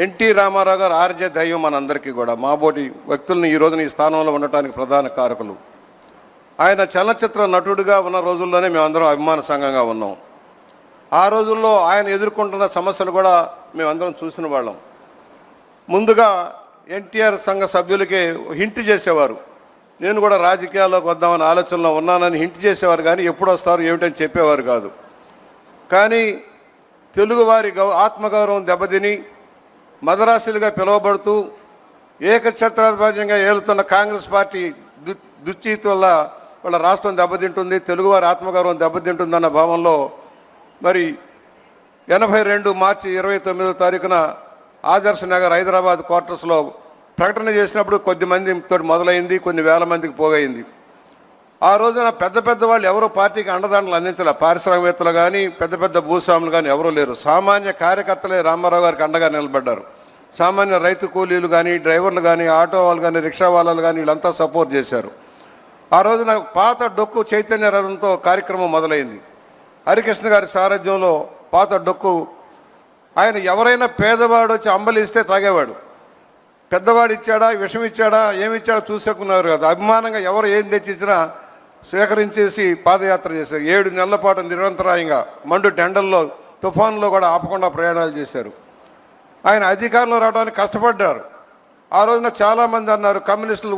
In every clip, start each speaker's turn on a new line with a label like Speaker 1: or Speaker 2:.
Speaker 1: NT Ramarao గారు RJ దైవం మనందరికీ కూడా మాబోటి వ్యక్తులను ఈ రోజున ఈ స్థానంలో ఉండటానికి ప్రధాన కారకులు. ఆయన చలనచిత్ర నటుడిగా ఉన్న రోజుల్లోనే మేమందరం అభిమాన సంఘంగా ఉన్నాం. ఆ రోజుల్లో ఆయన ఎదుర్కొంటున్న సమస్యలు కూడా మేమందరం చూసిన వాళ్ళం. ముందుగా ఎన్టీఆర్ సంఘ సభ్యులకే హింట్ చేసేవారు. నేను కూడా రాజకీయాల్లోకి వద్దామని ఆలోచనలో ఉన్నానని హింట్ చేసేవారు, కానీ ఎప్పుడు వస్తారు ఏమిటని చెప్పేవారు కాదు. కానీ తెలుగువారి ఆత్మగౌరవం దెబ్బతిని మదరాసులుగా పిలువబడుతూ ఏకఛత్రాధిపత్యంగా ఏలుతున్న కాంగ్రెస్ పార్టీ దుశ్చీతి వల్ల వాళ్ళ రాష్ట్రం దెబ్బతింటుంది, తెలుగువారి ఆత్మగౌరవం దెబ్బతింటుందన్న భావంలో మరి 82 మార్చి 29వ తారీఖున ఆదర్శ నగర్ హైదరాబాద్ క్వార్టర్స్లో ప్రకటన చేసినప్పుడు కొద్ది మందితో మొదలైంది, కొన్ని వేల మందికి పోగైంది. ఆ రోజున పెద్ద పెద్ద వాళ్ళు ఎవరో పార్టీకి అండదండలు అందించాల, పారిశ్రామికవేత్తలు కానీ పెద్ద పెద్ద భూస్వాములు కానీ ఎవరూ లేరు. సామాన్య కార్యకర్తలే రామారావు గారికి అండగా నిలబడ్డారు. సామాన్య రైతు కూలీలు కానీ, డ్రైవర్లు కానీ, ఆటో వాళ్ళు కానీ, రిక్షా వాళ్ళు కానీ వీళ్ళంతా సపోర్ట్ చేశారు. ఆ రోజున పాత డొక్కు చైతన్య రథంతో కార్యక్రమం మొదలైంది. హరికృష్ణ గారి సారథ్యంలో పాత డొక్కు. ఆయన ఎవరైనా పేదవాడు వచ్చి అంబలిస్తే తాగేవాడు. పెద్దవాడు ఇచ్చాడా, విషం ఇచ్చాడా, ఏమిచ్చాడో చూసుకున్నారు కదా. అభిమానంగా ఎవరు ఏం తెచ్చిచ్చినా స్వీకరించేసి పాదయాత్ర చేశారు. 7 నెలల పాటు నిరంతరాయంగా మండు టెండల్లో తుఫాన్లో కూడా ఆపకుండా ప్రయాణాలు చేశారు. ఆయన అధికారంలో రావడానికి కష్టపడ్డారు. ఆ రోజున చాలామంది అన్నారు కమ్యూనిస్టులు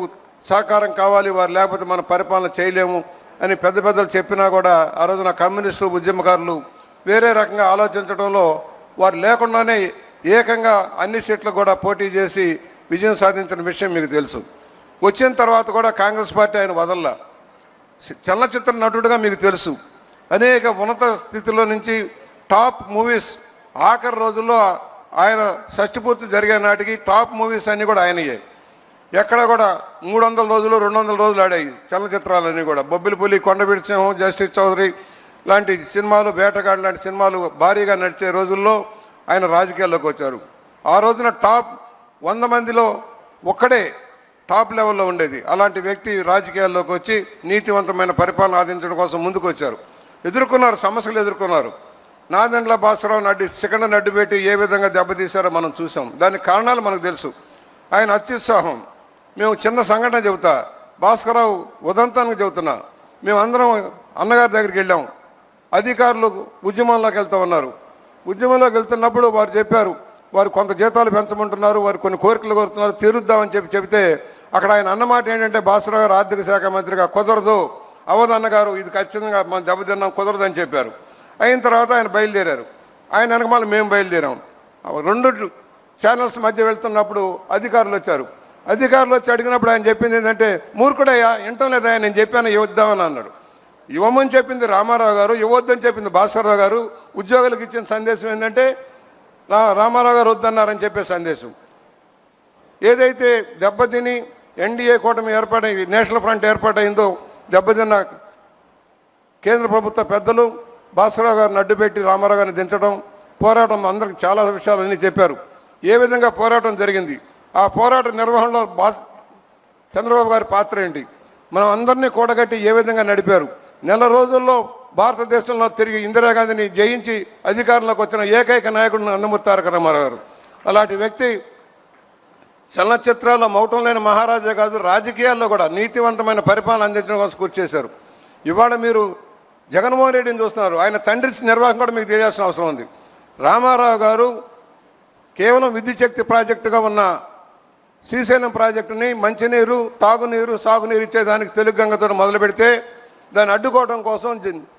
Speaker 1: సహకారం కావాలి, వారు లేకపోతే మనం పరిపాలన చేయలేము అని పెద్ద పెద్దలు చెప్పినా కూడా ఆ రోజున కమ్యూనిస్టు ఉద్యమకారులు వేరే రకంగా ఆలోచించడంలో వారు లేకుండానే ఏకంగా అన్ని సీట్లు కూడా పోటీ చేసి విజయం సాధించిన విషయం మీకు తెలుసు. వచ్చిన తర్వాత కూడా కాంగ్రెస్ పార్టీ ఆయన వదల్లా. చలనచిత్ర నటుడుగా మీకు తెలుసు, అనేక ఉన్నత స్థితిలో నుంచి టాప్ మూవీస్ ఆఖరి రోజుల్లో ఆయన షష్టిపూర్తి జరిగే నాటికి టాప్ మూవీస్ అన్నీ కూడా ఆయనయ్యాయి. ఎక్కడ కూడా 300 రోజులు 200 రోజులు ఆడాయి చలనచిత్రాలన్నీ కూడా. బొబ్బిలిపులి, కొండవీటి సింహం, జస్టిస్ చౌదరి లాంటి సినిమాలు, వేటగాడు లాంటి సినిమాలు భారీగా నడిచే రోజుల్లో ఆయన రాజకీయాల్లోకి వచ్చారు. ఆ రోజున టాప్ 100 మందిలో ఒక్కడే టాప్ లెవెల్లో ఉండేది. అలాంటి వ్యక్తి రాజకీయాల్లోకి వచ్చి నీతివంతమైన పరిపాలన ఆదించడం కోసం ముందుకు వచ్చారు. ఎదుర్కొన్నారు, సమస్యలు ఎదుర్కొన్నారు. నాదెండ్ల భాస్కరరావు సెకండ్ నడ్డు పెట్టి ఏ విధంగా దెబ్బతీశారో మనం చూసాం. దానికి కారణాలు మనకు తెలుసు. ఆయన అత్యుత్సాహం. మేము చిన్న సంఘటన చెబుతా, భాస్కరరావు ఉదంతానికి చెబుతున్నా. మేమందరం అన్నగారి దగ్గరికి వెళ్ళాం. అధికారులు ఉద్యమంలోకి వెళ్తూ ఉన్నారు. ఉద్యమంలోకి వెళ్తున్నప్పుడు వారు చెప్పారు, వారు కొంత జీతాలు పెంచమంటున్నారు, వారు కొన్ని కోరికలు కోరుతున్నారు, తీరుద్దామని చెబితే అక్కడ ఆయన అన్నమాట ఏంటంటే, భాస్కరరావు గారు ఆర్థిక శాఖ మంత్రిగా కుదరదు, అవధన్నగారు ఇది ఖచ్చితంగా మనం దెబ్బతిన్నాం, కుదరదని చెప్పారు. అయిన తర్వాత ఆయన బయలుదేరారు. ఆయన వెనకమాల మేము బయలుదేరాం. 2 ఛానల్స్ మధ్య వెళ్తున్నప్పుడు అధికారులు వచ్చారు. అధికారులు వచ్చి అడిగినప్పుడు ఆయన చెప్పింది ఏంటంటే, మూర్ఖుడయ్యా, వింటం లేదా, నేను చెప్పాను ఇవ్వద్దామని అన్నాడు. ఇవ్వమని చెప్పింది రామారావు గారు, ఇవ్వద్దని చెప్పింది భాస్కరరావు గారు. ఉద్యోగులకు ఇచ్చిన సందేశం ఏంటంటే రామారావు గారు వద్దన్నారని చెప్పే సందేశం. ఏదైతే దెబ్బతిని ఎన్డీఏ కూటమి ఏర్పాటై నేషనల్ ఫ్రంట్ ఏర్పాటైందో, దెబ్బతిన్న కేంద్ర ప్రభుత్వ పెద్దలు భాస్కరరావు గారిని అడ్డుపెట్టి రామారావు గారిని దించడం, పోరాటం అందరికి చాలా విషయాలన్నీ చెప్పారు. ఏ విధంగా పోరాటం జరిగింది, ఆ పోరాట నిర్వహణలో చంద్రబాబు గారి పాత్ర ఏంటి, మనం అందరినీ కూడగట్టి ఏ విధంగా నడిపారు. నెల రోజుల్లో భారతదేశంలో తిరిగి ఇందిరాగాంధీని జయించి అధికారంలోకి వచ్చిన ఏకైక నాయకుడు నందమూరి తారక రామారావు గారు. అలాంటి వ్యక్తి చలనచిత్రాల్లో మౌటం లేని మహారాజా కాదు, రాజకీయాల్లో కూడా నీతివంతమైన పరిపాలన అందించడం కోసం కృషి చేశారు. ఇవాళ మీరు జగన్మోహన్ రెడ్డిని చూస్తున్నారు. ఆయన తండ్రి నిర్వాహకం కూడా మీకు తెలియాల్సిన అవసరం ఉంది. రామారావు గారు కేవలం విద్యుత్ శక్తి ప్రాజెక్టుగా ఉన్న శ్రీశైలం ప్రాజెక్టుని మంచినీరు, తాగునీరు, సాగునీరు ఇచ్చేదానికి తెలుగు గంగతో మొదలు పెడితే దాన్ని అడ్డుకోవడం కోసం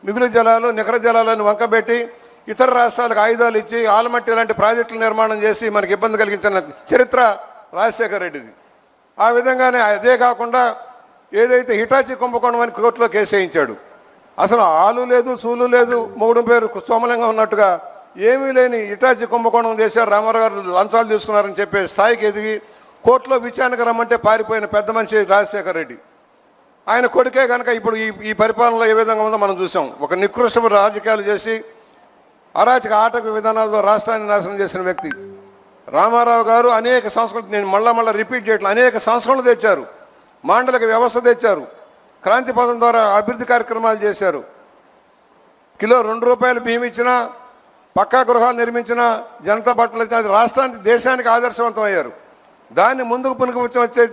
Speaker 1: మిగులు జలాలు, నికర జలాలను వంకబెట్టి ఇతర రాష్ట్రాలకు ఆయుధాలు ఇచ్చి ఆలమట్టి లాంటి ప్రాజెక్టులు నిర్మాణం చేసి మనకి ఇబ్బంది కలిగించిన చరిత్ర రాజశేఖర రెడ్డిది. ఆ విధంగానే అదే కాకుండా ఏదైతే హిటాచి కుంభకోణం అని కోర్టులో కేసు వేయించాడు. అసలు ఆలు లేదు, సూలు లేదు, మొగుడు పేరు సోమలింగం ఉన్నట్టుగా ఏమీ లేని హిటాచి కుంభకోణం చేశారు. రామారావు గారు లంచాలు తీసుకున్నారని చెప్పే స్థాయికి ఎదిగి కోర్టులో విచారణకు రమ్మంటే పారిపోయిన పెద్ద మనిషి రాజశేఖర రెడ్డి. ఆయన కొడుకే కనుక ఇప్పుడు ఈ పరిపాలనలో ఏ విధంగా ఉందో మనం చూసాం. ఒక నికృష్ట రాజకీయాలు చేసి అరాచక ఆటక విధానాలతో రాష్ట్రాన్ని నాశనం చేసిన వ్యక్తి రామారావు గారు. అనేక సంస్కృతి, నేను మళ్ళా రిపీట్ చేయట్లేదు, అనేక సంస్కరణలు తెచ్చారు. మాండలిక వ్యవస్థ తెచ్చారు. క్రాంతి పథం ద్వారా అభివృద్ధి కార్యక్రమాలు చేశారు. కిలో 2 రూపాయలు బియ్యం ఇచ్చినా పక్కా గృహాలు నిర్మించిన జనతా పార్టీలో అది రాష్ట్రానికి దేశానికి ఆదర్శవంతం అయ్యారు. దాన్ని ముందుకు పునఃపుచ్చి వచ్చే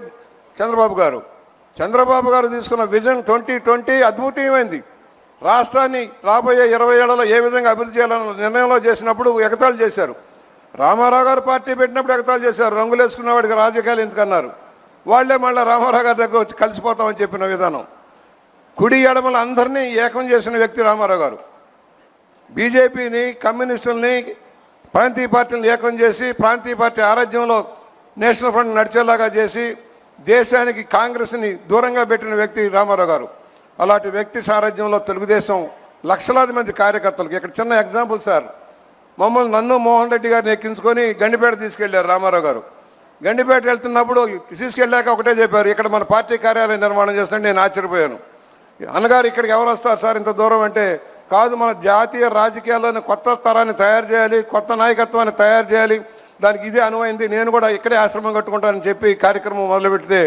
Speaker 1: చంద్రబాబు గారు తీసుకున్న విజన్ 2020 అద్భుతమైంది. రాష్ట్రాన్ని రాబోయే 20 ఏళ్లలో ఏ విధంగా అభివృద్ధి చేయాలన్న నిర్ణయంలో చేసినప్పుడు ఎగతాళి చేశారు. రామారావు గారు పార్టీ పెట్టినప్పుడు ఎగతాళి చేశారు. రంగులు వేసుకున్న వాడికి రాజకీయాలు ఎందుకన్నారు. వాళ్లే మళ్ళీ రామారావు గారి దగ్గర వచ్చి కలిసిపోతామని చెప్పిన విధానం. కుడి ఎడమల అందరినీ ఏకం చేసిన వ్యక్తి రామారావు గారు. బీజేపీని, కమ్యూనిస్టుల్ని, ప్రాంతీయ పార్టీలను ఏకం చేసి ప్రాంతీయ పార్టీ ఆరాధ్యంలో నేషనల్ ఫ్రంట్ నడిచేలాగా చేసి దేశానికి కాంగ్రెస్ని దూరంగా పెట్టిన వ్యక్తి రామారావు గారు. అలాంటి వ్యక్తి సారథ్యంలో తెలుగుదేశం లక్షలాది మంది కార్యకర్తలకు, ఇక్కడ చిన్న ఎగ్జాంపుల్ సార్, నన్ను మోహన్ రెడ్డి గారిని ఎక్కించుకొని గండిపేట తీసుకెళ్లారు రామారావు గారు. గండిపేట వెళ్తున్నప్పుడు తీసుకెళ్ళాక ఒకటే చెప్పారు, ఇక్కడ మన పార్టీ కార్యాలయం నిర్మాణం చేస్తుంటే నేను ఆశ్చర్యపోయాను. అన్నగారు ఇక్కడికి ఎవరు వస్తారు సార్ ఇంత దూరం అంటే, కాదు మన జాతీయ రాజకీయాల్లోని కొత్త తరాన్ని తయారు చేయాలి, కొత్త నాయకత్వాన్ని తయారు చేయాలి, దానికి ఇదే అనువైంది, నేను కూడా ఇక్కడే ఆశ్రమం కట్టుకుంటానని చెప్పి కార్యక్రమం మొదలుపెడితే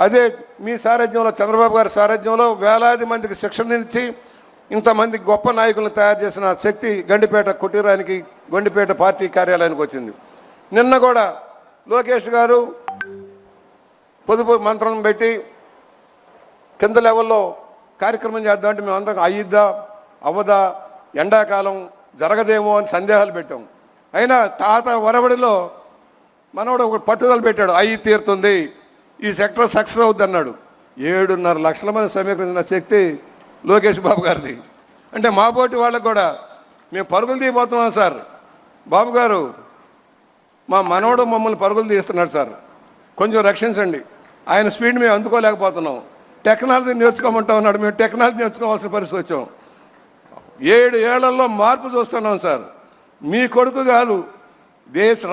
Speaker 1: అదే మీ సారథ్యంలో, చంద్రబాబు గారి సారథ్యంలో వేలాది మందికి శిక్షణ ఇచ్చి ఇంతమంది గొప్ప నాయకులను తయారు చేసిన శక్తి గండిపేట కుటీరానికి, గండిపేట పార్టీ కార్యాలయానికి వచ్చింది. నిన్న కూడా లోకేష్ గారు పొదుపు మంత్రం పెట్టి కింద లెవెల్లో కార్యక్రమం చేద్దామంటే మేము అందరం అయ్యిద్దా అవ్వదా, ఎండాకాలం జరగదేమో అని సందేహాలు పెట్టాం. అయినా తాత వరవడిలో మనోడు ఒక పట్టుదల పెట్టాడు, అయ్యి తీరుతుంది, ఈ సెక్టర్ సక్సెస్ అవుద్ది అన్నాడు. 7.5 లక్షల మంది సమీకరించిన శక్తి లోకేష్ బాబు గారిది. అంటే మా పోటీ వాళ్ళకు కూడా మేము పరుగులు తీయబోతున్నాం సార్. బాబు గారు మా మనవడు మమ్మల్ని పరుగులు తీస్తున్నాడు సార్, కొంచెం రక్షించండి, ఆయన స్పీడ్ మేము అందుకోలేకపోతున్నాం, టెక్నాలజీ నేర్చుకోమంటా ఉన్నాడు. మేము టెక్నాలజీ నేర్చుకోవాల్సిన పరిస్థితి వచ్చాం. 7 ఏళ్లలో మార్పు చూస్తున్నాం సార్. మీ కొడుకు కాదు,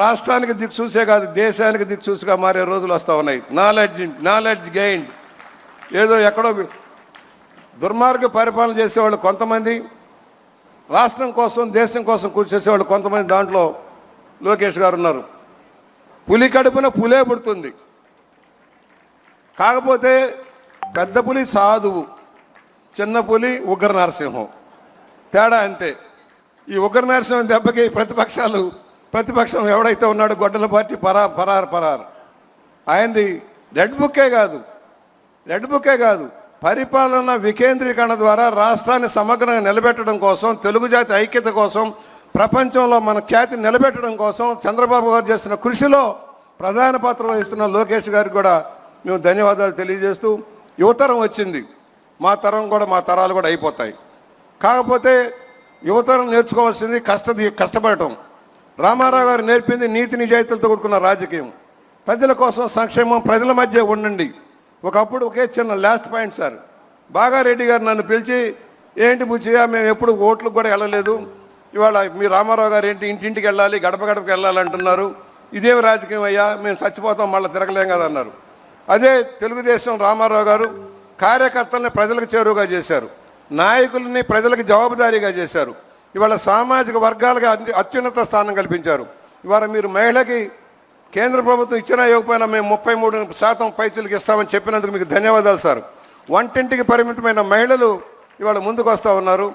Speaker 1: రాష్ట్రానికి దిక్సూసే కాదు, దేశానికి దిక్సూసిగా మారే రోజులు వస్తూ ఉన్నాయి. Knowledge gain. ఏదో ఎక్కడో దుర్మార్గ పరిపాలన చేసేవాళ్ళు కొంతమంది, రాష్ట్రం కోసం దేశం కోసం కృషి చేసేవాళ్ళు కొంతమంది, దాంట్లో లోకేష్ గారు ఉన్నారు. పులి కడుపున పులే పుడుతుంది. కాకపోతే పెద్ద పులి సాధువు, చిన్న పులి ఉగ్ర నరసింహం, తేడా అంతే. ఈ ఉగ్ర నరసింహం దెబ్బకి ప్రతిపక్షం ఎవడైతే ఉన్నాడో గొడ్డల పార్టీ పరారు. ఆయనది రెడ్ బుక్కే కాదు, పరిపాలన వికేంద్రీకరణ ద్వారా రాష్ట్రాన్ని సమగ్రంగా నిలబెట్టడం కోసం, తెలుగు జాతి ఐక్యత కోసం, ప్రపంచంలో మన ఖ్యాతిని నిలబెట్టడం కోసం చంద్రబాబు గారు చేస్తున్న కృషిలో ప్రధాన పాత్ర వహిస్తున్న లోకేష్ గారికి కూడా మేము ధన్యవాదాలు తెలియజేస్తూ, యువతరం వచ్చింది, మా తరాలు కూడా అయిపోతాయి. కాకపోతే యువతరం నేర్చుకోవాల్సింది కష్టపడటం. రామారావు గారు నేర్పింది నీతి నిజాయితీలతో కూడుకున్న రాజకీయం, ప్రజల కోసం సంక్షేమం, ప్రజల మధ్య ఉండండి. ఒకప్పుడు ఒకే చిన్న లాస్ట్ పాయింట్ సార్, బాగారెడ్డి గారు నన్ను పిలిచి, ఏంటి బుచ్చిగా మేము ఎప్పుడు ఓట్లకు కూడా వెళ్ళలేదు, ఇవాళ మీ రామారావు గారు ఏంటి ఇంటింటికి వెళ్ళాలి, గడపకి వెళ్ళాలి అంటున్నారు, ఇదేమి రాజకీయం అయ్యా, మేము చచ్చిపోతాం మళ్ళీ తిరగలేం కదా అన్నారు. అదే తెలుగుదేశం రామారావు గారు కార్యకర్తల్ని ప్రజలకు చేరువుగా చేశారు, నాయకుల్ని ప్రజలకు జవాబుదారీగా చేశారు. ఇవాళ సామాజిక వర్గాలకు అత్యున్నత స్థానం కల్పించారు. ఇవాళ మీరు మహిళకి కేంద్ర ప్రభుత్వం ఇచ్చినా ఇవ్వకపోయినా మేము 33% పైచీలకు ఇస్తామని చెప్పినందుకు మీకు ధన్యవాదాలు సార్. వంటింటికి పరిమితమైన మహిళలు ఇవాళ ముందుకు వస్తూ ఉన్నారు.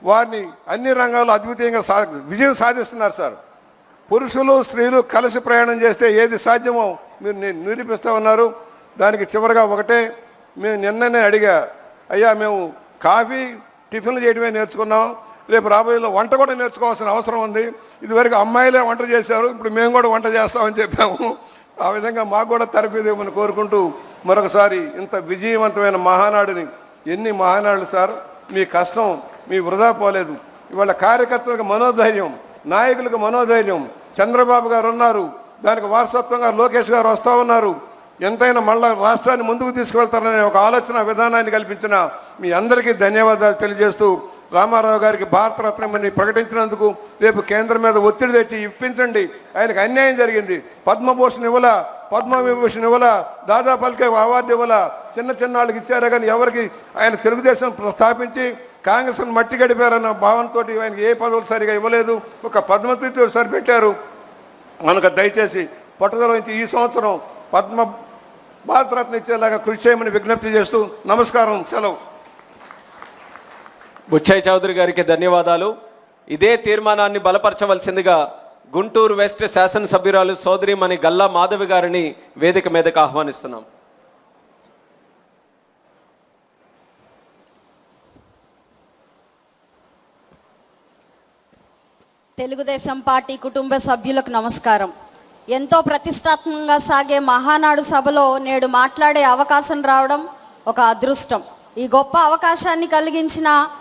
Speaker 1: వారిని అన్ని రంగాల్లో అద్వితీయంగా విజయం సాధిస్తున్నారు సార్. పురుషులు స్త్రీలు కలిసి ప్రయాణం చేస్తే ఏది సాధ్యమో మీరు నిరూపిస్తూ ఉన్నారు. దానికి చివరిగా ఒకటే, మేము నిన్ననే అడిగా, అయ్యా మేము కాఫీ టిఫిన్లు చేయడమే నేర్చుకున్నాం, రేపు రాబోయేలో వంట కూడా నేర్చుకోవాల్సిన అవసరం ఉంది. ఇదివరకు అమ్మాయిలే వంట చేశారు, ఇప్పుడు మేము కూడా వంట చేస్తామని చెప్పాము. ఆ విధంగా మాకు కూడా తరఫీదేమని కోరుకుంటూ మరొకసారి ఇంత విజయవంతమైన మహానాడుని, ఎన్ని మహానాడులు సార్, మీ కష్టం మీ వృధా పోలేదు. ఇవాళ కార్యకర్తలకు మనోధైర్యం, నాయకులకు మనోధైర్యం, చంద్రబాబు గారు ఉన్నారు, దానికి వారసత్వంగా లోకేష్ గారు వస్తూ ఉన్నారు. ఎంతైనా మళ్ళా రాష్ట్రాన్ని ముందుకు తీసుకువెళ్తారనే ఒక ఆలోచన విధానాన్ని కల్పించిన మీ అందరికీ ధన్యవాదాలు తెలియజేస్తూ, రామారావు గారికి భారతరత్నమని ప్రకటించినందుకు రేపు కేంద్రం మీద ఒత్తిడి తెచ్చి ఇప్పించండి. ఆయనకు అన్యాయం జరిగింది, పద్మభూషణ్ ఇవ్వలా, పద్మవిభూషణ్ ఇవ్వలా, దాదా ఫాల్కే అవార్డు ఇవ్వలా, చిన్న వాళ్ళకి ఇచ్చారే కానీ ఎవరికి ఆయన తెలుగుదేశం స్థాపించి కాంగ్రెస్ను మట్టి గడిపారన్న భావనతో ఆయనకి ఏ పదవులు సరిగా ఇవ్వలేదు. ఒక పద్మశ్రీతో సరిపెట్టారు. మనకు దయచేసి పట్టుదల నుంచి ఈ సంవత్సరం భారతరత్న ఇచ్చేలాగా కృషి చేయమని విజ్ఞప్తి చేస్తూ నమస్కారం, సెలవు.
Speaker 2: బుచ్చయ్య చౌదరి గారికి ధన్యవాదాలు. ఇదే తీర్మానాన్ని బలపరచవలసిందిగా గుంటూరు వెస్ట్ శాసనసభ్యురాలు సోదరిమణి గల్లా మాధవి గారిని వేదిక మీదకు ఆహ్వానిస్తున్నాం.
Speaker 3: తెలుగుదేశం పార్టీ కుటుంబ సభ్యులకు నమస్కారం. ఎంతో ప్రతిష్టాత్మకంగా సాగే మహానాడు సభలో నేడు మాట్లాడే అవకాశం రావడం ఒక అదృష్టం. ఈ గొప్ప అవకాశాన్ని కలిగించిన